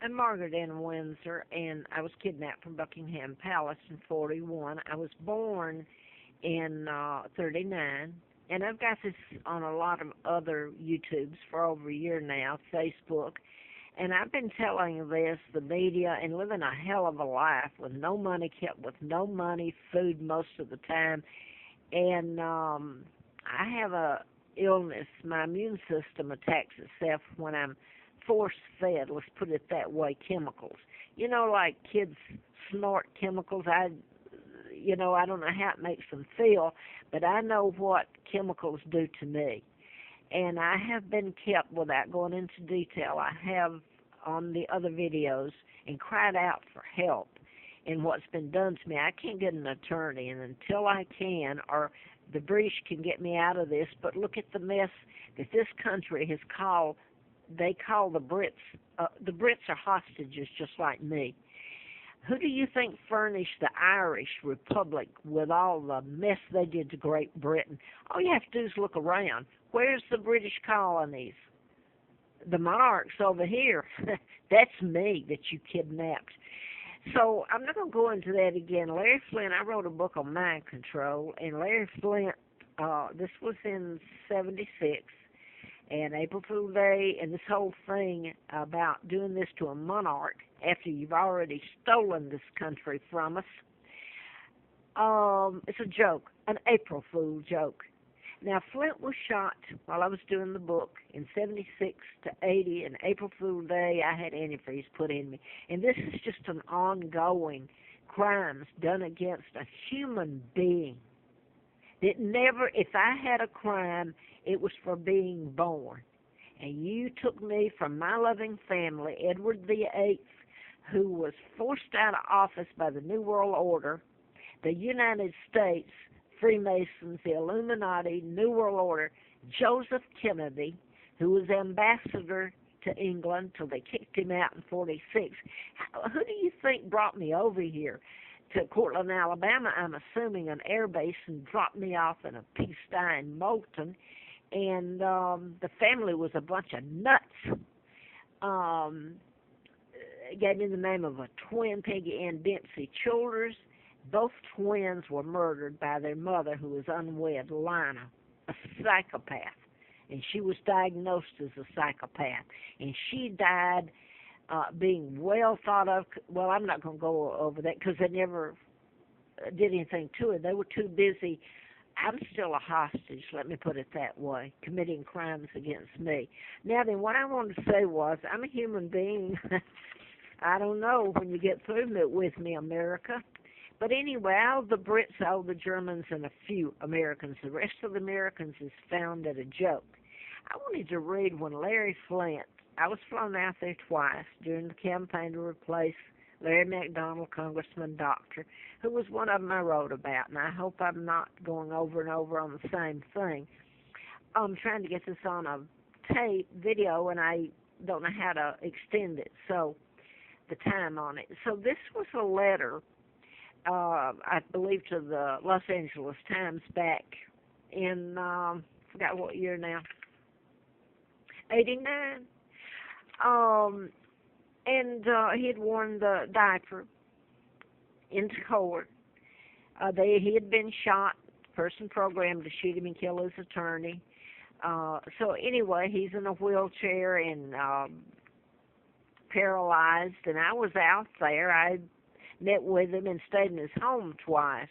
I'm Margaret Ann Windsor, and I was kidnapped from Buckingham Palace in 41. I was born in 39, and I've got this on a lot of other YouTubes for over a year now, Facebook, and I've been telling this, the media, and living a hell of a life with no money, kept with no money, food most of the time, and I have a illness. My immune system attacks itself when I'm force fed, let's put it that way, chemicals. You know, like kids snort chemicals. I don't know how it makes them feel, but I know what chemicals do to me. And I have been kept, without going into detail, I have on the other videos and cried out for help in what's been done to me. I can't get an attorney, and until I can, or the British can get me out of this, but look at the mess that this country has called. They call the Brits are hostages just like me. Who do you think furnished the Irish Republic with all the mess they did to Great Britain? All you have to do is look around. Where's the British colonies? The monarchs over here. That's me that you kidnapped. So I'm not going to go into that again. Larry Flint, I wrote a book on mind control, and Larry Flint, this was in 76, and April Fool's Day, and this whole thing about doing this to a monarch after you've already stolen this country from us. It's a joke, an April Fool joke. Now, Flint was shot while I was doing the book in 76 to 80, and April Fool's Day, I had antifreeze put in me. And this is just an ongoing crimes done against a human being. That never, if I had a crime, it was for being born. And you took me from my loving family, Edward VIII, who was forced out of office by the New World Order, the United States, Freemasons, the Illuminati, New World Order, Joseph Kennedy, who was ambassador to England till they kicked him out in 46. Who do you think brought me over here to Cortland, Alabama? I'm assuming an air base, and dropped me off in a pigsty in Moulton. And the family was a bunch of nuts. Gave me the name of a twin, Peggy Ann Dempsey Childers. Both twins were murdered by their mother, who was unwed, Lina, a psychopath. And she was diagnosed as a psychopath. And she died being well thought of. Well, I'm not going to go over that because they never did anything to her. They were too busy. I'm still a hostage, let me put it that way, committing crimes against me. Now then, what I wanted to say was, I'm a human being. I don't know when you get through with me, America. But anyway, all the Brits, all the Germans, and a few Americans. The rest of the Americans is found at a joke. I wanted to read when Larry Flint, I was flown out there twice during the campaign to replace Larry McDonald, Congressman Doctor, who was one of them I wrote about, and I hope I'm not going over and over on the same thing. I'm trying to get this on a tape, video, and I don't know how to extend it, so the time on it. So this was a letter, I believe, to the Los Angeles Times back in, forgot what year now, 89. And he had worn the diaper into court. He had been shot. The person programmed to shoot him and kill his attorney. So anyway, he's in a wheelchair and paralyzed. And I was out there. I met with him and stayed in his home twice.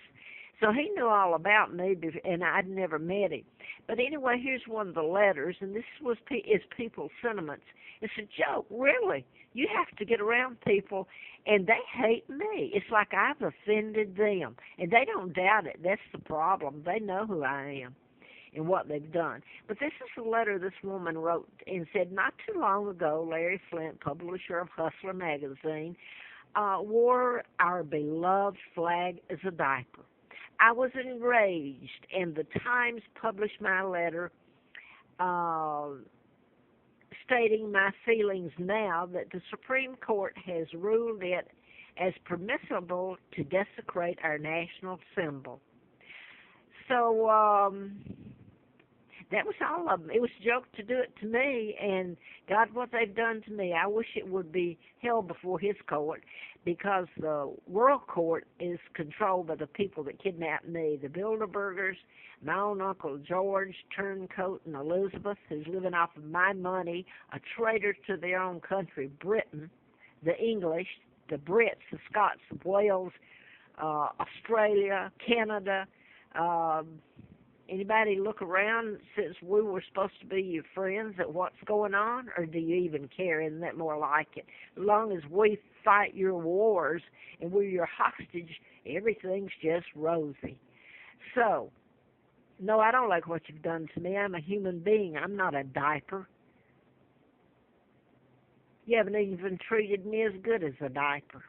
So he knew all about me, and I'd never met him. But anyway, here's one of the letters, and this is people's sentiments. It's a joke, really. You have to get around people, and they hate me. It's like I've offended them, and they don't doubt it. That's the problem. They know who I am and what they've done. But this is a letter this woman wrote and said, not too long ago, Larry Flint, publisher of Hustler magazine, wore our beloved flag as a diaper. I was enraged, and the Times published my letter stating my feelings now that the Supreme Court has ruled it as permissible to desecrate our national symbol. So That was all of them. It was a joke to do it to me, and God, what they've done to me, I wish it would be held before His court, because the world court is controlled by the people that kidnapped me, the Bilderbergers, my own Uncle George, Turncoat, and Elizabeth, who's living off of my money, a traitor to their own country, Britain, the English, the Brits, the Scots, the Wales, Australia, Canada. Anybody look around since we were supposed to be your friends at what's going on, or do you even care? Isn't that more like it? As long as we fight your wars and we're your hostage, everything's just rosy. So, no, I don't like what you've done to me. I'm a human being. I'm not a diaper. You haven't even treated me as good as a diaper.